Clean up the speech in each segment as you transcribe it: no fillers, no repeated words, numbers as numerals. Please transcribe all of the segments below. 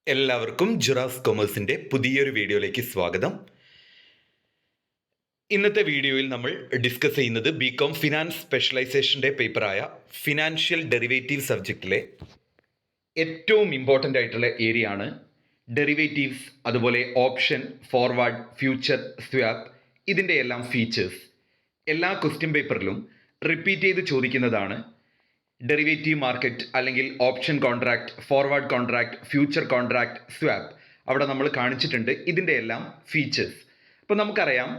എല്ലാവർക്കും ജുറാസ് കൊമേഴ്സിൻ്റെ പുതിയൊരു വീഡിയോയിലേക്ക് സ്വാഗതം. ഇന്നത്തെ വീഡിയോയിൽ നമ്മൾ ഡിസ്കസ് ചെയ്യുന്നത് ബികോം ഫിനാൻസ് സ്പെഷ്യലൈസേഷൻ്റെ പേപ്പറായ ഫിനാൻഷ്യൽ ഡെറിവേറ്റീവ് സബ്ജക്റ്റിലെ ഏറ്റവും ഇമ്പോർട്ടൻ്റ് ആയിട്ടുള്ള ഏരിയ ആണ് ഡെറിവേറ്റീവ്സ്, അതുപോലെ ഓപ്ഷൻ, ഫോർവേഡ്, ഫ്യൂച്ചർ, സ്വാപ്പ്. ഇതിൻ്റെ എല്ലാം ഫീച്ചേഴ്സ് എല്ലാ ക്വസ്റ്റ്യൻ പേപ്പറിലും റിപ്പീറ്റ് ചെയ്ത് ചോദിക്കുന്നതാണ്. ഡെറിവേറ്റീവ് മാർക്കറ്റ് അല്ലെങ്കിൽ option contract, forward contract, future contract, swap അവിടെ നമ്മൾ കാണിച്ചിട്ടുണ്ട് ഇതിൻ്റെ എല്ലാം ഫീച്ചേഴ്സ്. അപ്പോൾ നമുക്കറിയാം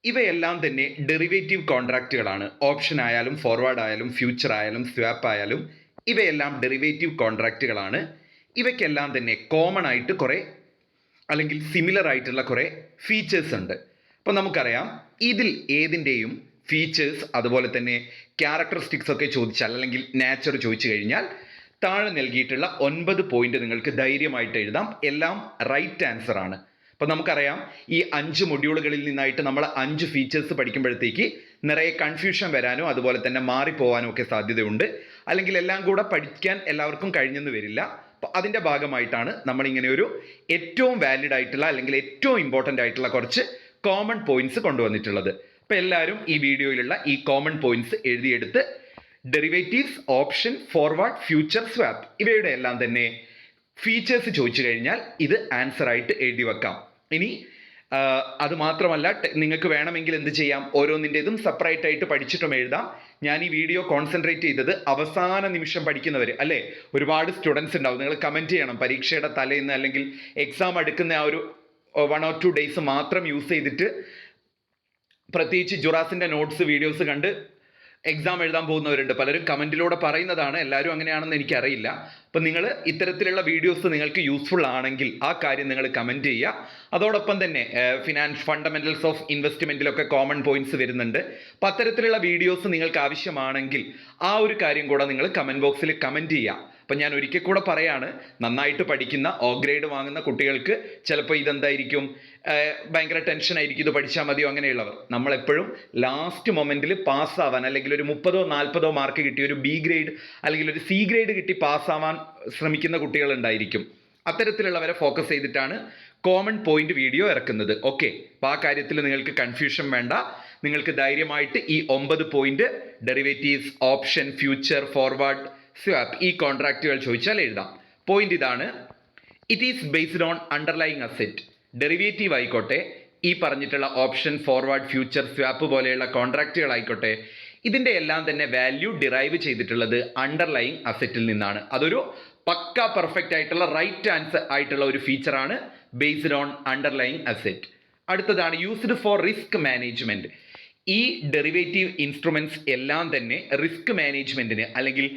ഇവയെല്ലാം തന്നെ ഡെറിവേറ്റീവ് കോൺട്രാക്റ്റുകളാണ്. ഓപ്ഷൻ ആയാലും ഫോർവേഡ് ആയാലും ഫ്യൂച്ചർ ആയാലും സ്വാപ്പ് ആയാലും ഇവയെല്ലാം ഡെറിവേറ്റീവ് കോൺട്രാക്റ്റുകളാണ്. ഇവയ്ക്കെല്ലാം തന്നെ കോമൺ ആയിട്ട് കുറേ അല്ലെങ്കിൽ സിമിലർ ആയിട്ടുള്ള കുറേ ഫീച്ചേഴ്സ് ഉണ്ട്. അപ്പോൾ നമുക്കറിയാം ഇതിൽ ഏതിൻ്റെയും ഫീച്ചേഴ്സ് അതുപോലെ തന്നെ ക്യാരക്ടറിസ്റ്റിക്സ് ഒക്കെ ചോദിച്ചാൽ അല്ലെങ്കിൽ നാച്ചർ ചോദിച്ചു കഴിഞ്ഞാൽ താഴെ നൽകിയിട്ടുള്ള 9 പോയിന്റ് നിങ്ങൾക്ക് ധൈര്യമായിട്ട് എഴുതാം. എല്ലാം റൈറ്റ് ആൻസർ ആണ്. അപ്പോൾ നമുക്കറിയാം ഈ 5 മൊഡ്യൂളുകളിൽ നിന്നായിട്ട് നമ്മൾ 5 ഫീച്ചേഴ്സ് പഠിക്കുമ്പോഴത്തേക്ക് നിറയെ കൺഫ്യൂഷൻ വരാനോ അതുപോലെ തന്നെ മാറിപ്പോവാനോ ഒക്കെ സാധ്യതയുണ്ട്. അല്ലെങ്കിൽ എല്ലാം കൂടെ പഠിക്കാൻ എല്ലാവർക്കും കഴിഞ്ഞെന്ന് വരില്ല. അപ്പോൾ അതിൻ്റെ ഭാഗമായിട്ടാണ് നമ്മളിങ്ങനെ ഒരു ഏറ്റവും വാലിഡ് ആയിട്ടുള്ള അല്ലെങ്കിൽ ഏറ്റവും ഇമ്പോർട്ടൻ്റ് ആയിട്ടുള്ള കുറച്ച് കോമൺ പോയിന്റ്സ് കൊണ്ടുവന്നിട്ടുള്ളത്. അപ്പോൾ എല്ലാവരും ഈ വീഡിയോയിലുള്ള ഈ കോമൺ പോയിന്റ്സ് എഴുതിയെടുത്ത് derivatives, option, forward, future, swap ഇവയുടെ എല്ലാം തന്നെ ഫീച്ചേഴ്സ് ചോദിച്ചു കഴിഞ്ഞാൽ ഇത് ആൻസർ ആയിട്ട് എഴുതി വെക്കാം. ഇനി അത് മാത്രമല്ല, നിങ്ങൾക്ക് വേണമെങ്കിൽ എന്ത് ചെയ്യാം, ഓരോന്നിൻ്റെതും സെപ്പറേറ്റ് ആയിട്ട് പഠിച്ചിട്ടും എഴുതാം. ഞാൻ ഈ വീഡിയോ കോൺസെൻട്രേറ്റ് ചെയ്തത് അവസാന നിമിഷം പഠിക്കുന്നവർ അല്ലേ, ഒരുപാട് സ്റ്റുഡൻസ് ഉണ്ടാവും. നിങ്ങൾ കമൻറ്റ് ചെയ്യണം, പരീക്ഷയുടെ തലേന്ന് അല്ലെങ്കിൽ എക്സാം എടുക്കുന്ന ആ ഒരു 1 or 2 ഡേയ്സ് മാത്രം യൂസ് ചെയ്തിട്ട് പ്രത്യേകിച്ച് ജുറാസിൻ്റെ നോട്ട്സ് വീഡിയോസ് കണ്ട് എക്സാം എഴുതാൻ പോകുന്നവരുണ്ട്. പലരും കമൻറ്റിലൂടെ പറയുന്നതാണ്, എല്ലാവരും അങ്ങനെയാണെന്ന് എനിക്കറിയില്ല. അപ്പം നിങ്ങൾ ഇത്തരത്തിലുള്ള വീഡിയോസ് നിങ്ങൾക്ക് യൂസ്ഫുൾ ആണെങ്കിൽ ആ കാര്യം നിങ്ങൾ കമൻറ്റ് ചെയ്യുക. അതോടൊപ്പം തന്നെ ഫിനാൻസ് ഫണ്ടമെൻ്റൽസ് ഓഫ് ഇൻവെസ്റ്റ്മെൻറ്റിലൊക്കെ കോമൺ പോയിന്റ്സ് വരുന്നുണ്ട്. അപ്പം അത്തരത്തിലുള്ള വീഡിയോസ് നിങ്ങൾക്ക് ആവശ്യമാണെങ്കിൽ ആ ഒരു കാര്യം കൂടെ നിങ്ങൾ കമൻറ്റ് ബോക്സിൽ കമൻറ്റ് ചെയ്യുക. അപ്പം ഞാൻ ഒരിക്കൽ കൂടെ പറയാണ്, നന്നായിട്ട് പഠിക്കുന്ന ഗ്രേഡ് വാങ്ങുന്ന കുട്ടികൾക്ക് ചിലപ്പോൾ ഇതെന്തായിരിക്കും, ഭയങ്കര ടെൻഷൻ ആയിരിക്കും, ഇത് പഠിച്ചാൽ മതിയോ അങ്ങനെയുള്ളവർ. നമ്മളെപ്പോഴും ലാസ്റ്റ് മൊമെൻറ്റിൽ പാസ്സാവാൻ അല്ലെങ്കിൽ ഒരു 30-40 മാർക്ക് കിട്ടി ഒരു ബി ഗ്രേഡ് അല്ലെങ്കിൽ ഒരു സി ഗ്രേഡ് കിട്ടി പാസ്സാവാൻ ശ്രമിക്കുന്ന കുട്ടികളുണ്ടായിരിക്കും. അത്തരത്തിലുള്ളവരെ ഫോക്കസ് ചെയ്തിട്ടാണ് കോമൺ പോയിന്റ് വീഡിയോ ഇറക്കുന്നത്. ഓക്കെ, അപ്പോൾ ആ കാര്യത്തിൽ നിങ്ങൾക്ക് കൺഫ്യൂഷൻ വേണ്ട. നിങ്ങൾക്ക് ധൈര്യമായിട്ട് ഈ 9 point derivatives, option, future, forward, swap ഈ കോൺട്രാക്റ്റുകൾ ചോദിച്ചാൽ എഴുതാം. പോയിന്റ് ഇതാണ്: it is based on underlying asset. Derivative ആയിക്കോട്ടെ, ഈ പറഞ്ഞിട്ടുള്ള ഓപ്ഷൻ, ഫോർവേഡ്, ഫ്യൂച്ചർ, സ്വാപ്പ് പോലെയുള്ള കോൺട്രാക്റ്റുകൾ ആയിക്കോട്ടെ, ഇതിൻ്റെ എല്ലാം തന്നെ വാല്യൂ ഡിറൈവ് ചെയ്തിട്ടുള്ളത് അണ്ടർലൈങ് അസെറ്റിൽ നിന്നാണ്. അതൊരു പക്ക പെർഫെക്റ്റ് ആയിട്ടുള്ള റൈറ്റ് ആൻസർ ആയിട്ടുള്ള ഒരു ഫീച്ചറാണ് ബേസ്ഡ് ഓൺ അണ്ടർലൈങ് അസെറ്റ്. അടുത്തതാണ് യൂസ്ഡ് ഫോർ റിസ്ക് മാനേജ്മെന്റ്. ഈ ഡെറിവേറ്റീവ് ഇൻസ്ട്രുമെന്റ്സ് എല്ലാം തന്നെ റിസ്ക് മാനേജ്മെന്റിന് അല്ലെങ്കിൽ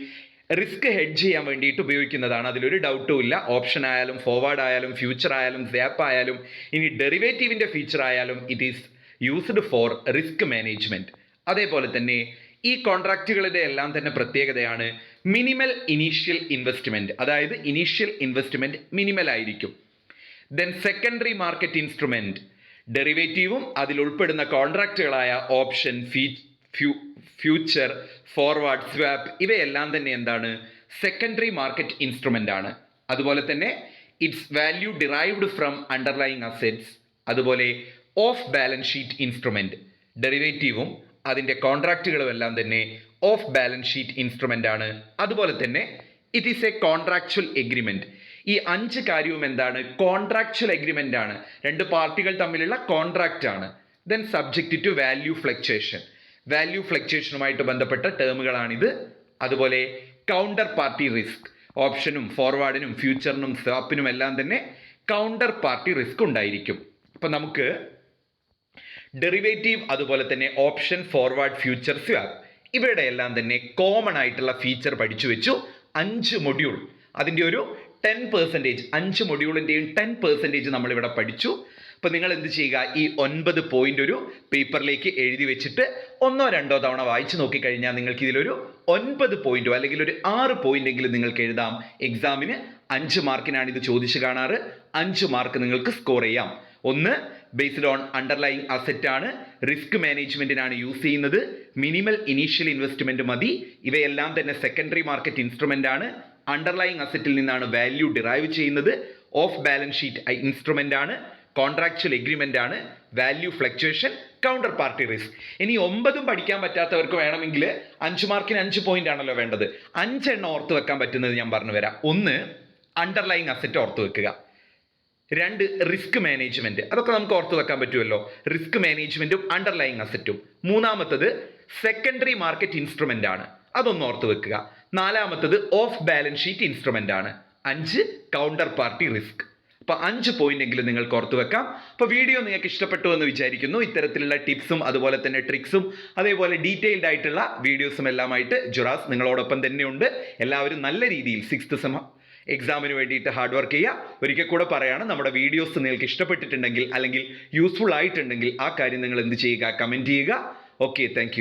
റിസ്ക് ഹെഡ്ജ് ചെയ്യാൻ വേണ്ടിയിട്ട് ഉപയോഗിക്കുന്നതാണ്. അതിലൊരു ഡൗട്ടും ഇല്ല. ഓപ്ഷൻ ആയാലും ഫോർവേഡ് ആയാലും ഫ്യൂച്ചർ ആയാലും സ്വാപ്പ് ആയാലും ഇനി ഡെറിവേറ്റീവിൻ്റെ ഫീച്ചർ ആയാലും it is used for risk management. അതേപോലെ തന്നെ ഈ കോൺട്രാക്റ്റുകളുടെ എല്ലാം തന്നെ പ്രത്യേകതയാണ് മിനിമൽ ഇനീഷ്യൽ ഇൻവെസ്റ്റ്മെന്റ്. അതായത് ഇനീഷ്യൽ ഇൻവെസ്റ്റ്മെന്റ് മിനിമൽ ആയിരിക്കും. ദെൻ സെക്കൻഡറി മാർക്കറ്റ് ഇൻസ്ട്രുമെന്റ്, ഡെറിവേറ്റീവും അതിൽ ഉൾപ്പെടുന്ന കോൺട്രാക്റ്റുകളായ ഓപ്ഷൻ, ഫ്യൂച്ചർ, ഫോർവേഡ്, സ്വാപ്പ് ഇവയെല്ലാം തന്നെ എന്താണ്, സെക്കൻഡറി മാർക്കറ്റ് ഇൻസ്ട്രുമെന്റ് ആണ്. അതുപോലെ തന്നെ it's value derived from underlying assets. അതുപോലെ ഓഫ് ബാലൻസ് ഷീറ്റ് ഇൻസ്ട്രുമെന്റ്, ഡെറിവേറ്റീവും അതിൻ്റെ കോൺട്രാക്റ്റുകളും എല്ലാം തന്നെ ഓഫ് ബാലൻസ് ഷീറ്റ് ഇൻസ്ട്രുമെന്റ് ആണ്. അതുപോലെ തന്നെ it is A contractual agreement. ഈ 5 കാര്യവും എന്താണ്, കോൺട്രാക്ച്വൽ എഗ്രിമെന്റ് ആണ്. 2 പാർട്ടികൾ തമ്മിലുള്ള കോൺട്രാക്റ്റ് ആണ്. Then subject to value fluctuation, value ഫ്ലക്ച്വേഷനുമായിട്ട് ബന്ധപ്പെട്ട ടേമുകളാണിത്. അതുപോലെ കൗണ്ടർ പാർട്ടി റിസ്ക്, ഓപ്ഷനും ഫോർവേഡിനും ഫ്യൂച്ചറിനും സ്വാപ്പിനും എല്ലാം തന്നെ കൗണ്ടർ പാർട്ടി റിസ്ക് ഉണ്ടായിരിക്കും. അപ്പം നമുക്ക് ഡെറിവേറ്റീവ് അതുപോലെ തന്നെ ഓപ്ഷൻ, ഫോർവേഡ്, ഫ്യൂച്ചർ, സ്വാപ്പ് ഇവയുടെ എല്ലാം തന്നെ കോമൺ ആയിട്ടുള്ള ഫീച്ചർ പഠിച്ചു വെച്ചു. 5 മൊഡ്യൂൾ, അതിൻ്റെ ഒരു 10%, 5 മൊഡ്യൂളിൻ്റെയും 10% നമ്മളിവിടെ പഠിച്ചു. അപ്പോൾ നിങ്ങൾ എന്ത് ചെയ്യുക, ഈ 9 പോയിന്റ് ഒരു പേപ്പറിലേക്ക് എഴുതി വെച്ചിട്ട് 1-2 തവണ വായിച്ചു നോക്കിക്കഴിഞ്ഞാൽ നിങ്ങൾക്ക് ഇതിലൊരു 9 പോയിന്റോ അല്ലെങ്കിൽ ഒരു 6 പോയിന്റെങ്കിലും നിങ്ങൾക്ക് എഴുതാം. എക്സാമിന് 5 മാർക്കിനാണ് ഇത് ചോദിച്ചു കാണാറ്. 5 മാർക്ക് നിങ്ങൾക്ക് സ്കോർ ചെയ്യാം. ഒന്ന് ബേസ്ഡ് ഓൺ അണ്ടർലൈങ് അസെറ്റ് ആണ്, റിസ്ക് മാനേജ്മെന്റിനാണ് യൂസ് ചെയ്യുന്നത്, മിനിമൽ ഇനീഷ്യൽ ഇൻവെസ്റ്റ്മെന്റ് മതി, ഇവയെല്ലാം തന്നെ സെക്കൻഡറി മാർക്കറ്റ് ഇൻസ്ട്രുമെന്റ് ആണ്, അണ്ടർലൈങ് അസെറ്റിൽ നിന്നാണ് വാല്യൂ ഡിറൈവ് ചെയ്യുന്നത്, ഓഫ് ബാലൻസ് ഷീറ്റ് ഇൻസ്ട്രുമെൻ്റ് ആണ്, കോൺട്രാക്ച്വൽ എഗ്രിമെൻ്റ് ആണ്, value fluctuation, counter party risk. ഇനി 9 പഠിക്കാൻ പറ്റാത്തവർക്ക് വേണമെങ്കിൽ 5 മാർക്കിന് 5 പോയിന്റ് ആണല്ലോ വേണ്ടത്. 5 എണ്ണം ഓർത്ത് വെക്കാൻ പറ്റുന്നത് ഞാൻ പറഞ്ഞു വരാം. 1, അണ്ടർലൈങ് അസറ്റ് ഓർത്ത് വെക്കുക. 2, റിസ്ക് മാനേജ്മെന്റ്. അതൊക്കെ നമുക്ക് ഓർത്ത് വെക്കാൻ പറ്റുമല്ലോ, റിസ്ക് മാനേജ്മെന്റും അണ്ടർലൈങ് അസറ്റും. 3-മത്തത് സെക്കൻഡറി മാർക്കറ്റ് ഇൻസ്ട്രുമെന്റ് ആണ്, അതൊന്ന് ഓർത്ത് വെക്കുക. 4-മത്തത് ഓഫ് ബാലൻസ് ഷീറ്റ് ഇൻസ്ട്രുമെന്റ് ആണ്. 5, കൗണ്ടർ പാർട്ടി റിസ്ക്. അപ്പോൾ 5 പോയിന്റ് എങ്കിലും നിങ്ങൾക്ക് ഓർത്ത് വെക്കാം. അപ്പോൾ വീഡിയോ നിങ്ങൾക്ക് ഇഷ്ടപ്പെട്ടു എന്ന് വിചാരിക്കുന്നു. ഇത്തരത്തിലുള്ള ടിപ്സും അതുപോലെ തന്നെ ട്രിക്സും അതേപോലെ ഡീറ്റെയിൽഡ് ആയിട്ടുള്ള വീഡിയോസും എല്ലാമായിട്ട് ജുറാസ് നിങ്ങളോടൊപ്പം തന്നെയുണ്ട്. എല്ലാവരും നല്ല രീതിയിൽ 6th സെം എക്സാമിന് വേണ്ടിയിട്ട് ഹാർഡ് വർക്ക് ചെയ്യുക. ഒരിക്കൽ കൂടെ പറയാണ്, നമ്മുടെ വീഡിയോസ് നിങ്ങൾക്ക് ഇഷ്ടപ്പെട്ടിട്ടുണ്ടെങ്കിൽ അല്ലെങ്കിൽ യൂസ്ഫുൾ ആയിട്ടുണ്ടെങ്കിൽ ആ കാര്യം നിങ്ങൾ എന്ത് ചെയ്യുക, കമൻറ്റ് ചെയ്യുക. Okay, thank